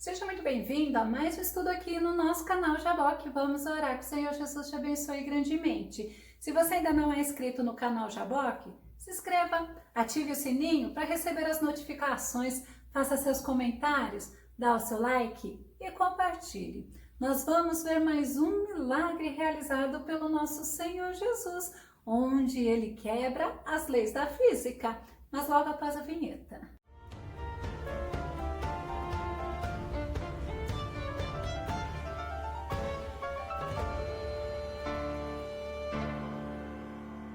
Seja muito bem-vindo a mais um estudo aqui no nosso canal Jaboque. Vamos orar que o Senhor Jesus te abençoe grandemente. Se você ainda não é inscrito no canal Jaboque, se inscreva, ative o sininho para receber as notificações, faça seus comentários, dá o seu like e compartilhe. Nós vamos ver mais um milagre realizado pelo nosso Senhor Jesus, onde ele quebra as leis da física, mas logo após a vinheta.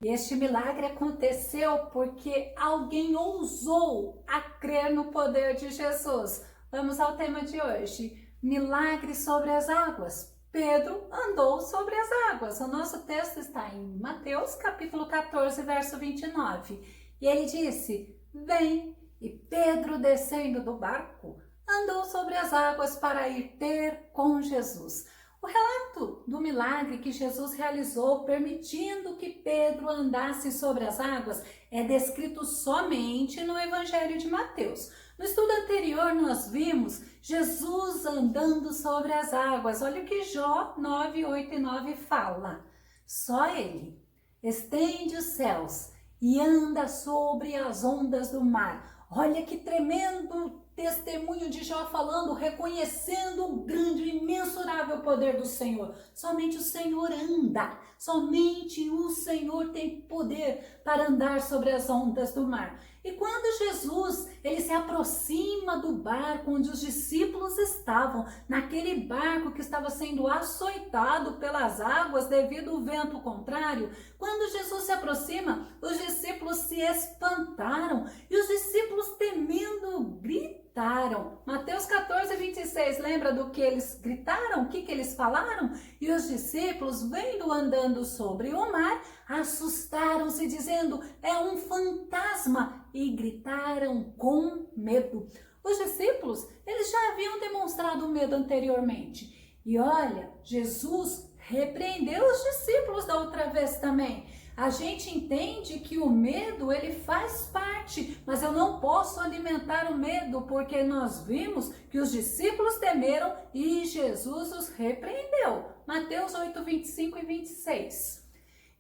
Este milagre aconteceu porque alguém ousou a crer no poder de Jesus. Vamos ao tema de hoje, milagre sobre as águas. Pedro andou sobre as águas. O nosso texto está em Mateus, capítulo 14, verso 29. E ele disse, vem. E Pedro, descendo do barco, andou sobre as águas para ir ter com Jesus. O relato do milagre que Jesus realizou, permitindo que Pedro andasse sobre as águas, é descrito somente no Evangelho de Mateus. No estudo anterior, nós vimos Jesus andando sobre as águas. Olha o que Jó 9, 8 e 9 fala. Só ele estende os céus e anda sobre as ondas do mar. Olha que tremendo testemunho de Jó falando, reconhecendo o grande e imensurável poder do Senhor. Somente o Senhor anda, somente o Senhor tem poder para andar sobre as ondas do mar. E quando Jesus ele se aproxima do barco onde os discípulos estavam, naquele barco que estava sendo açoitado pelas águas devido ao vento contrário, quando Jesus se aproxima, os discípulos se espantaram e os discípulos temendo gritaram. Mateus 14, 26, lembra do que eles gritaram? O que eles falaram? E os discípulos, vendo andando sobre o mar, assustaram-se dizendo, é um fantasma, e gritaram com medo. Os discípulos, eles já haviam demonstrado medo anteriormente. E olha, Jesus repreendeu os discípulos da outra vez também. A gente entende que o medo, ele faz parte, mas eu não posso alimentar o medo, porque nós vimos que os discípulos temeram e Jesus os repreendeu. Mateus 8, 25 e 26.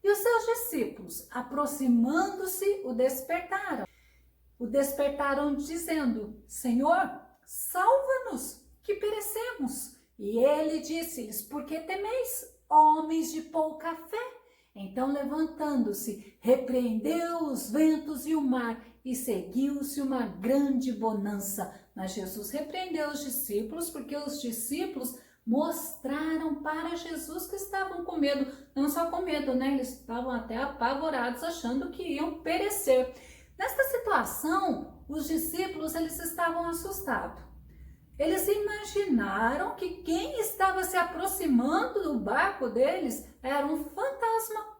E os seus discípulos, aproximando-se, o despertaram. O despertaram dizendo, Senhor, salva-nos, que perecemos. E ele disse-lhes, por que temeis, homens de pouca fé? Então, levantando-se, repreendeu os ventos e o mar, e seguiu-se uma grande bonança. Mas Jesus repreendeu os discípulos, porque os discípulos mostraram para Jesus que estavam com medo. Não só com medo, né? Eles estavam até apavorados, achando que iam perecer. Nesta situação, os discípulos eles estavam assustados. Eles imaginaram que quem estava se aproximando do barco deles era um fantasma.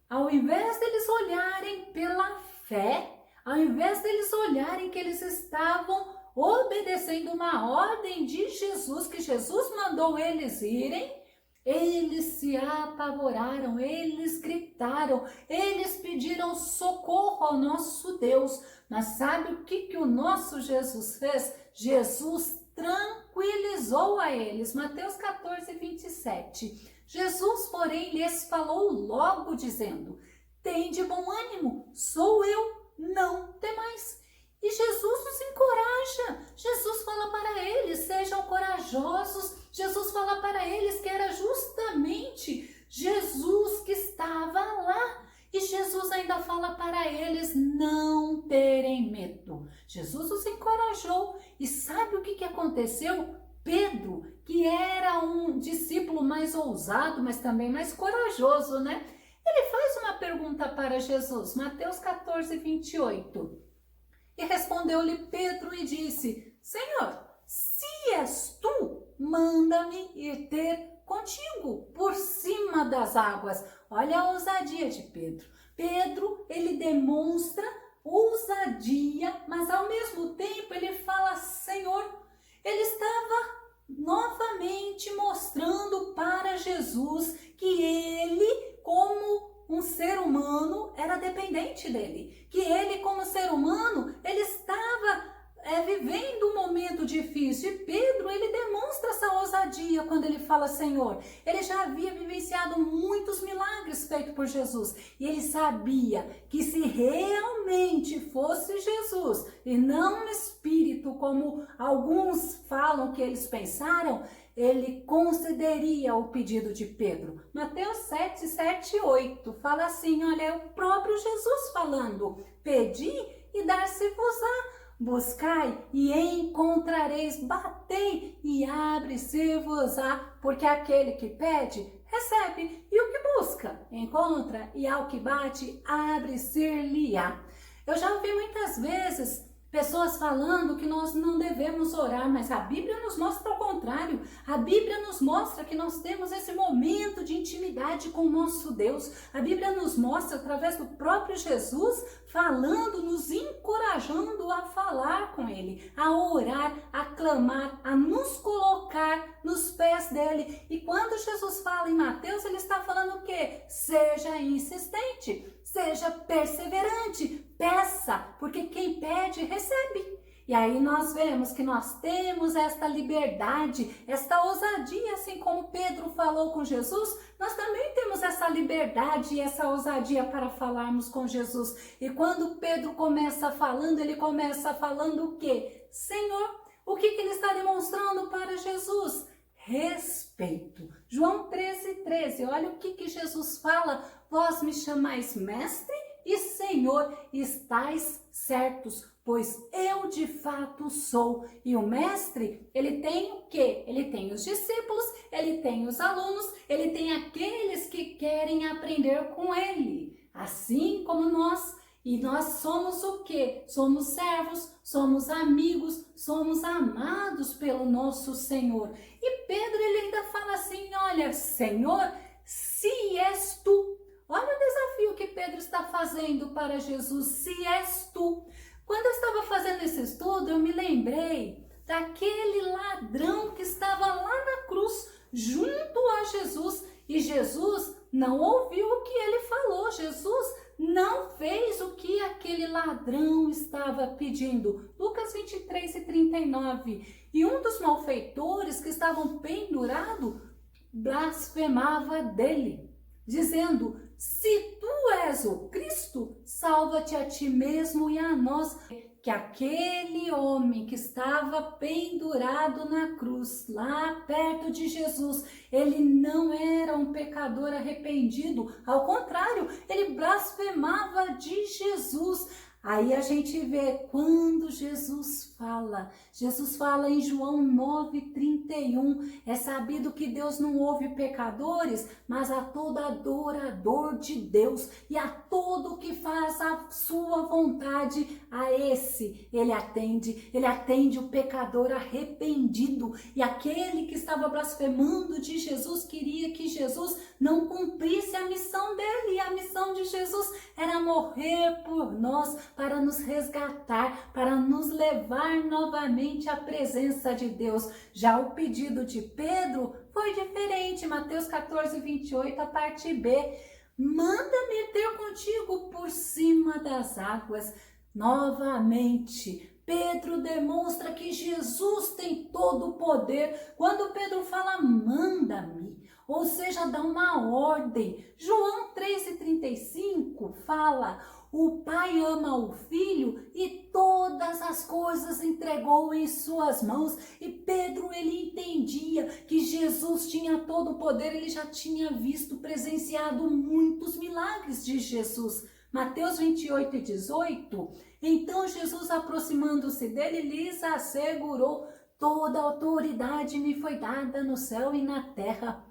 Ao invés deles olharem pela fé, ao invés deles olharem que eles estavam obedecendo uma ordem de Jesus, que Jesus mandou eles irem, eles se apavoraram, eles gritaram, eles pediram socorro ao nosso Deus. Mas sabe o que o nosso Jesus fez? Jesus tranquilizou a eles. Mateus 14, 27. Jesus, porém, lhes falou logo, dizendo, tende bom ânimo, sou eu, não temais. E Jesus os encoraja, Jesus fala para eles, sejam corajosos. Jesus fala para eles que era justamente Jesus que estava lá. E Jesus ainda fala para eles não terem medo. Jesus os encorajou. E sabe o que aconteceu? Pedro, que era um discípulo mais ousado, mas também mais corajoso, né? Ele faz uma pergunta para Jesus, Mateus 14, 28. E respondeu-lhe Pedro e disse, Senhor, se és tu, manda-me ir ter contigo por cima das águas. Olha a ousadia de Pedro. Pedro, ele demonstra ousadia, mas ao mesmo tempo ele fala, Senhor, ele estava novamente mostrando para Jesus que ele, como um ser humano, era dependente dele. Que ele, como ser humano, ele estava vivendo um momento difícil. E Pedro, sabia quando ele fala Senhor? Ele já havia vivenciado muitos milagres feitos por Jesus. E ele sabia que se realmente fosse Jesus e não um espírito, como alguns falam que eles pensaram, ele concederia o pedido de Pedro. Mateus 7, 7 e 8 fala assim, olha, é o próprio Jesus falando, pedi e dar-se-vos-á. Buscai e encontrareis, batei e abre-se-vos-á, porque aquele que pede, recebe, e o que busca, encontra, e ao que bate, abre-se-lhe-á. Eu já ouvi muitas vezes pessoas falando que nós não devemos orar, mas a Bíblia nos mostra o contrário. A Bíblia nos mostra que nós temos esse momento de intimidade com o nosso Deus. A Bíblia nos mostra, através do próprio Jesus, falando, nos encorajando a falar com Ele, a orar, a clamar, a nos colocar nos pés dEle. E quando Jesus fala em Mateus, Ele está falando o quê? Seja insistente, seja perseverante, peça, porque quem pede, recebe. E aí nós vemos que nós temos esta liberdade, esta ousadia, assim como Pedro falou com Jesus, nós também temos essa liberdade e essa ousadia para falarmos com Jesus. E quando Pedro começa falando, ele começa falando o quê? Senhor, o que ele está demonstrando para Jesus? Respeito. João 13, olha o que Jesus fala, vós me chamais mestre e Senhor, estais certos, pois eu de fato sou. E o mestre, ele tem o quê? Ele tem os discípulos, ele tem os alunos, ele tem aqueles que querem aprender com ele, assim como nós. E nós somos o quê? Somos servos, somos amigos, somos amados pelo nosso Senhor. E Pedro, ele ainda fala assim, olha, Senhor, se és tu. Olha o desafio que Pedro está fazendo para Jesus, se és tu. Quando eu estava fazendo esse estudo, eu me lembrei daquele ladrão que estava lá na cruz, junto a Jesus. E Jesus não ouviu o que ele falou, Jesus não fez o que aquele ladrão estava pedindo. Lucas 23 e 39. E um dos malfeitores que estavam pendurados blasfemava dele, dizendo, se tu és o Cristo, salva-te a ti mesmo e a nós. Que aquele homem que estava pendurado na cruz, lá perto de Jesus, ele não era um pecador arrependido, ao contrário, ele blasfemava de Jesus. Aí a gente vê quando Jesus fala em João 9:31, é sabido que Deus não ouve pecadores, mas a todo adorador de Deus e a todo que faz a sua vontade, a esse ele atende o pecador arrependido. E aquele que estava blasfemando de Jesus queria que Jesus não cumprisse a missão dele, e a missão de Jesus era morrer por nós, para nos resgatar, para nos levar novamente à presença de Deus. Já o pedido de Pedro foi diferente. Mateus 14:28, a parte B. Manda-me ter contigo por cima das águas. Novamente, Pedro demonstra que Jesus tem todo o poder. Quando Pedro fala, manda-me, ou seja, dá uma ordem. João 3:35 fala, o Pai ama o Filho e todas as coisas entregou em suas mãos. E Pedro, ele entendia que Jesus tinha todo o poder, ele já tinha visto, presenciado muitos milagres de Jesus. Mateus 28:18, então Jesus, aproximando-se dele, lhes assegurou, toda a autoridade me foi dada no céu e na terra.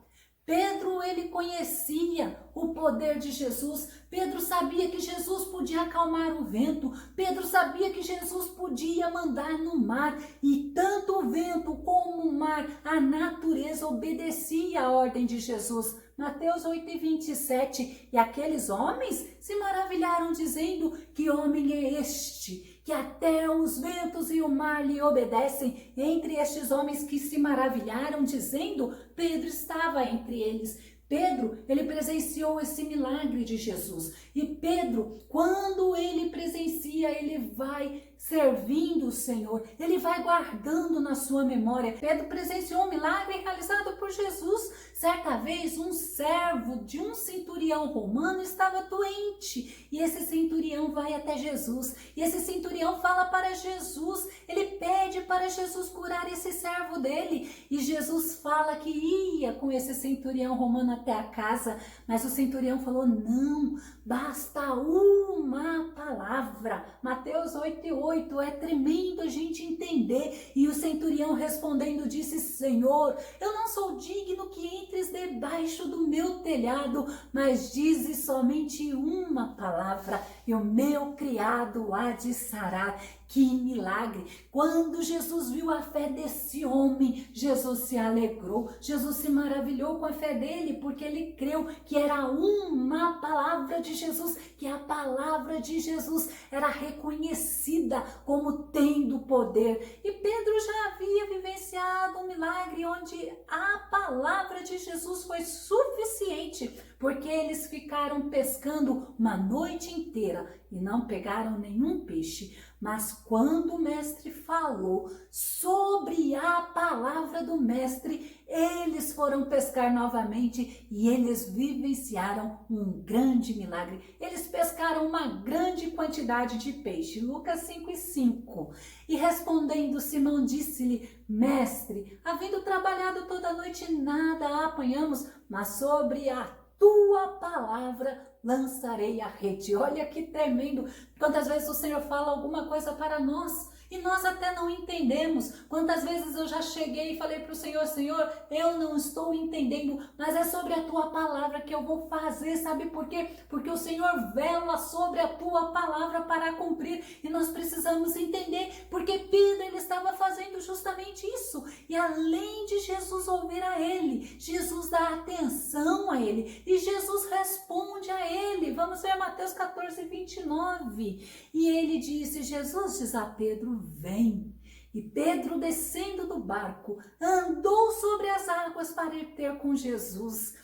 Pedro, ele conhecia o poder de Jesus. Pedro sabia que Jesus podia acalmar o vento. Pedro sabia que Jesus podia mandar no mar. E tanto o vento como o mar, a natureza obedecia à ordem de Jesus. Mateus 8:27. E aqueles homens se maravilharam, dizendo, que homem é este, que até os ventos e o mar lhe obedecem? Entre estes homens que se maravilharam, dizendo, Pedro estava entre eles. Pedro, ele presenciou esse milagre de Jesus. E Pedro, quando ele presencia, ele vai servindo o Senhor, ele vai guardando na sua memória. Pedro presenciou um milagre realizado por Jesus. Certa vez, um servo de um centurião romano estava doente e esse centurião vai até Jesus. E esse centurião fala para Jesus, ele pede para Jesus curar esse servo dele. E Jesus fala que ia com esse centurião romano até a casa, mas o centurião falou, não, basta uma palavra. Mateus 8:8, é tremendo a gente entender. E o centurião respondendo disse, Senhor, eu não sou digno que entres debaixo do meu telhado, mas dize somente uma palavra e o meu criado há de sarar. Que milagre! Quando Jesus viu a fé desse homem, Jesus se alegrou, Jesus se maravilhou com a fé dele, porque ele creu que era uma palavra de Jesus, que a palavra de Jesus era reconhecida como tendo poder. E Pedro já havia vivenciado um milagre onde a palavra de Jesus foi suficiente, porque eles ficaram pescando uma noite inteira e não pegaram nenhum peixe. Mas quando o mestre falou sobre a palavra do mestre, eles foram pescar novamente e eles vivenciaram um grande milagre. Eles pescaram uma grande quantidade de peixe. Lucas 5:5. E respondendo Simão disse-lhe, mestre, havendo trabalhado toda a noite nada apanhamos, mas sobre a tua palavra lançarei a rede. Olha que tremendo. Quantas vezes o Senhor fala alguma coisa para nós e nós até não entendemos. Quantas vezes eu já cheguei e falei para o Senhor, Senhor, eu não estou entendendo, mas é sobre a tua palavra que eu vou fazer. Sabe por quê? Porque o Senhor vela sobre a tua palavra para cumprir e nós precisamos entender, porque Pedro ele estava fazendo justamente isso. E além de Jesus ouvir a ele, Jesus dá atenção a ele e Jesus responde a ele. Vamos ver Mateus 14:29. E ele disse, Jesus diz a Pedro, vem. E Pedro, descendo do barco, andou sobre as águas para ir ter com Jesus.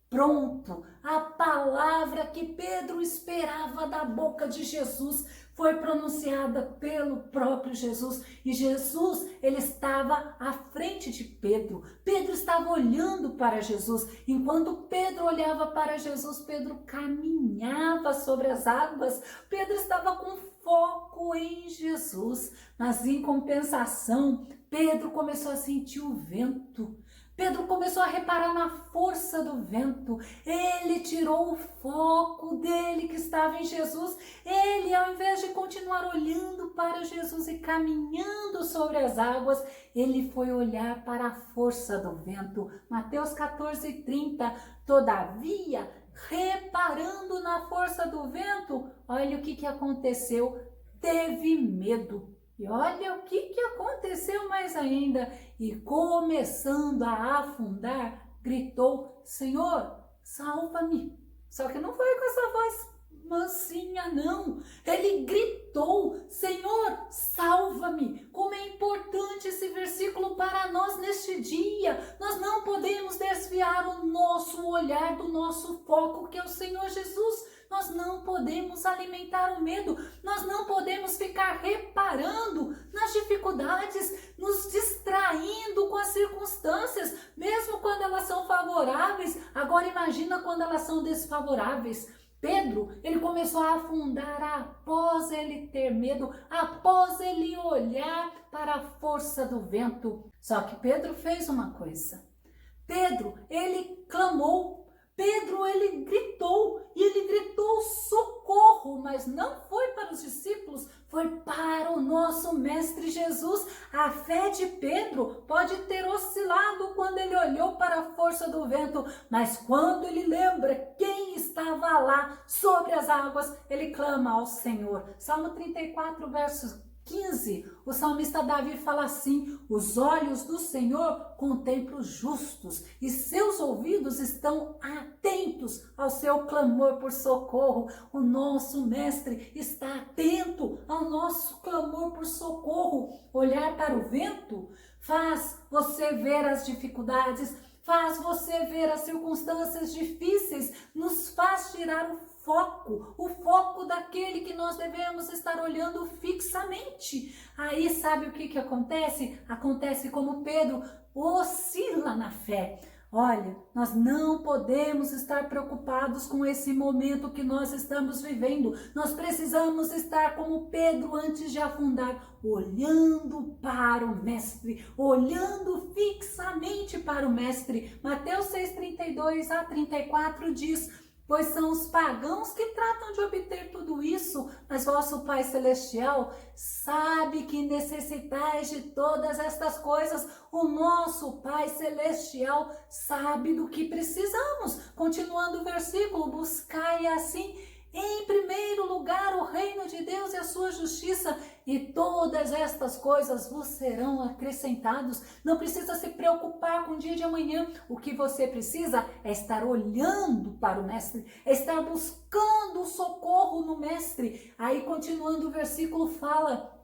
Pronto, a palavra que Pedro esperava da boca de Jesus foi pronunciada pelo próprio Jesus. E Jesus, ele estava à frente de Pedro. Pedro estava olhando para Jesus. Enquanto Pedro olhava para Jesus, Pedro caminhava sobre as águas. Pedro estava com foco em Jesus. Mas em compensação, Pedro começou a sentir o vento. Pedro começou a reparar na força do vento. Ele tirou o foco dele que estava em Jesus. Ele, ao invés de continuar olhando para Jesus e caminhando sobre as águas, ele foi olhar para a força do vento. Mateus 14:30. Todavia, reparando na força do vento, olha o que aconteceu. Teve medo. E olha o que aconteceu mais ainda. E começando a afundar, gritou, Senhor, salva-me. Só que não foi com essa voz mansinha, não. Ele gritou, Senhor, salva-me. Como é importante esse versículo para nós neste dia. Nós não podemos desviar o nosso olhar do nosso foco, que é o Senhor Jesus. Nós não podemos alimentar o medo, nós não podemos ficar reparando nas dificuldades, nos distraindo com as circunstâncias, mesmo quando elas são favoráveis. Agora imagina quando elas são desfavoráveis. Pedro, ele começou a afundar após ele ter medo, após ele olhar para a força do vento. Só que Pedro fez uma coisa. Pedro, ele clamou. Pedro, ele gritou, e ele gritou socorro, mas não foi para os discípulos, foi para o nosso Mestre Jesus. A fé de Pedro pode ter oscilado quando ele olhou para a força do vento, mas quando ele lembra quem estava lá sobre as águas, ele clama ao Senhor. Salmo 34, versos 15, o salmista Davi fala assim, os olhos do Senhor contemplam os justos e seus ouvidos estão atentos ao seu clamor por socorro. O nosso mestre está atento ao nosso clamor por socorro. Olhar para o vento faz você ver as dificuldades, faz você ver as circunstâncias difíceis, nos faz tirar o o foco daquele que nós devemos estar olhando fixamente. Aí sabe o que acontece? Acontece como Pedro oscila na fé. Olha, nós não podemos estar preocupados com esse momento que nós estamos vivendo. Nós precisamos estar como Pedro antes de afundar, olhando para o Mestre, olhando fixamente para o Mestre. Mateus 6:32 a 34 diz: pois são os pagãos que tratam de obter tudo isso, mas vosso Pai Celestial sabe que necessitais de todas estas coisas. O nosso Pai Celestial sabe do que precisamos. Continuando o versículo, buscai assim em primeiro lugar o reino de Deus e a sua justiça, e todas estas coisas vos serão acrescentadas. Não precisa se preocupar com o dia de amanhã. O que você precisa é estar olhando para o Mestre, é estar buscando o socorro no Mestre. Aí continuando o versículo fala: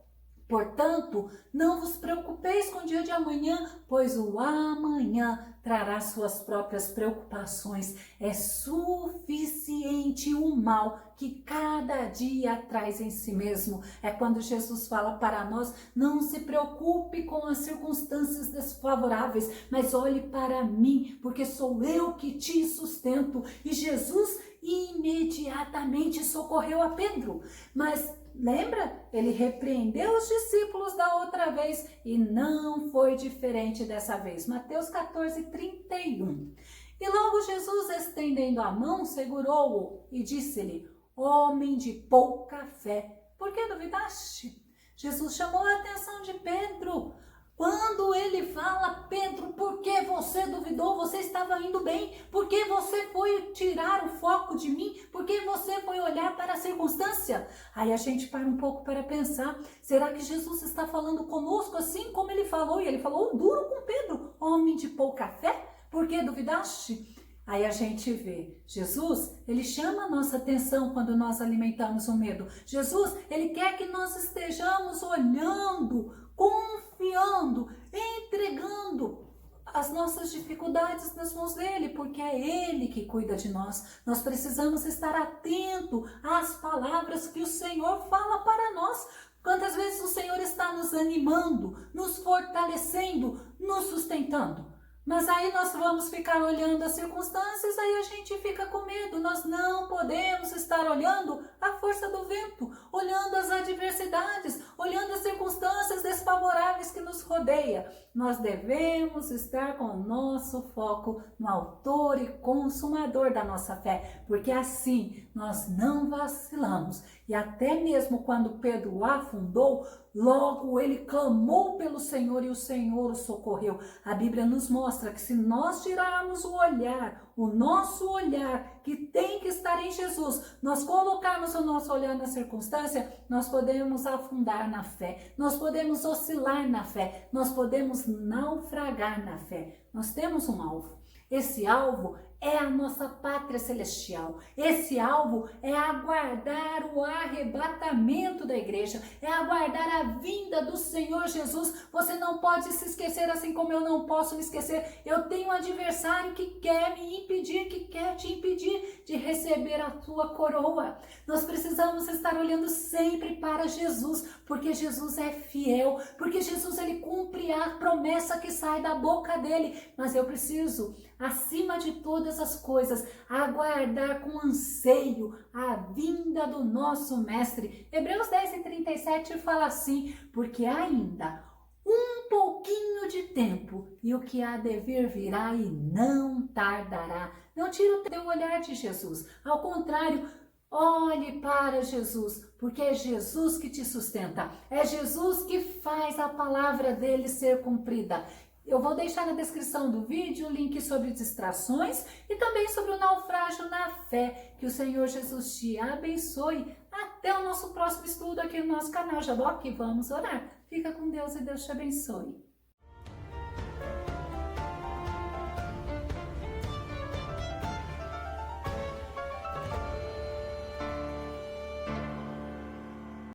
portanto, não vos preocupeis com o dia de amanhã, pois o amanhã trará suas próprias preocupações. É suficiente o mal que cada dia traz em si mesmo. É quando Jesus fala para nós: não se preocupe com as circunstâncias desfavoráveis, mas olhe para mim, porque sou eu que te sustento. E Jesus imediatamente socorreu a Pedro. Mas lembra? Ele repreendeu os discípulos da outra vez e não foi diferente dessa vez. Mateus 14:31. E logo Jesus, estendendo a mão, segurou-o e disse-lhe: homem de pouca fé, por que duvidaste? Jesus chamou a atenção de Pedro. Quando ele fala: Pedro, por que você duvidou? Você estava indo bem. Por que você foi tirar o foco de mim? Por que você foi olhar para a circunstância? Aí a gente para um pouco para pensar: será que Jesus está falando conosco assim como ele falou? E ele falou duro com Pedro: homem de pouca fé, por que duvidaste? Aí a gente vê, Jesus, ele chama a nossa atenção quando nós alimentamos o medo. Jesus, ele quer que nós estejamos olhando, confiando, entregando as nossas dificuldades nas mãos dele, porque é ele que cuida de nós. Nós precisamos estar atento às palavras que o Senhor fala para nós. Quantas vezes o Senhor está nos animando, nos fortalecendo, nos sustentando? Mas aí nós vamos ficar olhando as circunstâncias, aí a gente fica com medo. Nós não podemos estar olhando a força do vento, olhando as adversidades, olhando as circunstâncias desfavoráveis que nos rodeia. Nós devemos estar com o nosso foco no autor e consumador da nossa fé, porque assim nós não vacilamos. E até mesmo quando Pedro afundou, logo ele clamou pelo Senhor e o Senhor o socorreu. A Bíblia nos mostra que se nós tirarmos o olhar, o nosso olhar, que tem que estar em Jesus, nós colocarmos o nosso olhar na circunstância, nós podemos afundar na fé, nós podemos oscilar na fé, nós podemos naufragar na fé. Nós temos um alvo. Esse alvo é a nossa pátria celestial. Esse alvo é aguardar o arrebatamento da igreja, é aguardar a vinda do Senhor Jesus. Você não pode se esquecer, assim como eu não posso me esquecer. Eu tenho um adversário que quer me impedir, que quer te impedir de receber a tua coroa. Nós precisamos estar olhando sempre para Jesus, porque Jesus é fiel, porque Jesus ele cumpre a promessa que sai da boca dele. Mas eu preciso, acima de todas as coisas, aguardar com anseio a vinda do nosso Mestre. Hebreus 10:37 fala assim: porque ainda um pouquinho de tempo e o que há de vir virá e não tardará. Não tira o teu olhar de Jesus, ao contrário, olhe para Jesus, porque é Jesus que te sustenta, é Jesus que faz a palavra dele ser cumprida. Eu vou deixar na descrição do vídeo o link sobre distrações e também sobre o naufrágio na fé. Que o Senhor Jesus te abençoe. Até o nosso próximo estudo aqui no nosso canal Jaboque. Vamos orar. Fica com Deus e Deus te abençoe.